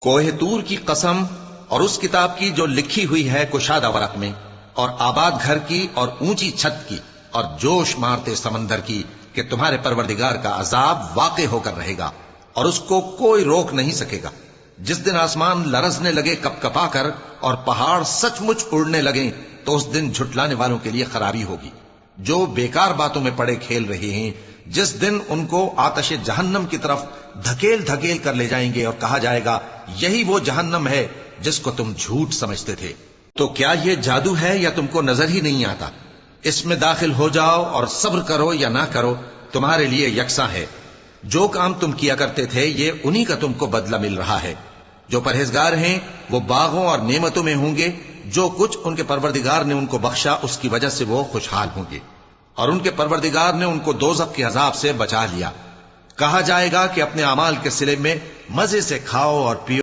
کوہ طور کی قسم اور اس کتاب کی جو لکھی ہوئی ہے کشادہ ورق میں، اور آباد گھر کی اور اونچی چھت کی، اور جوش مارتے سمندر کی، کہ تمہارے پروردگار کا عذاب واقع ہو کر رہے گا اور اس کو کوئی روک نہیں سکے گا۔ جس دن آسمان لرزنے لگے کپ کپا کر اور پہاڑ سچ مچ اڑنے لگیں، تو اس دن جھٹلانے والوں کے لیے خرابی ہوگی جو بیکار باتوں میں پڑے کھیل رہے ہیں۔ جس دن ان کو آتش جہنم کی طرف دھکیل دھکیل کر لے جائیں گے اور کہا جائے گا یہی وہ جہنم ہے جس کو تم جھوٹ سمجھتے تھے۔ تو کیا یہ جادو ہے یا تم کو نظر ہی نہیں آتا؟ اس میں داخل ہو جاؤ اور صبر کرو یا نہ کرو، تمہارے لیے یکساں ہے۔ جو کام تم کیا کرتے تھے یہ انہی کا تم کو بدلہ مل رہا ہے۔ جو پرہیزگار ہیں وہ باغوں اور نعمتوں میں ہوں گے، جو کچھ ان کے پروردگار نے ان کو بخشا اس کی وجہ سے وہ خوشحال ہوں گے، اور ان کے پروردگار نے ان کو دوزخ کے عذاب سے بچا لیا۔ کہا جائے گا کہ اپنے اعمال کے صلے میں مزے سے کھاؤ اور پیو۔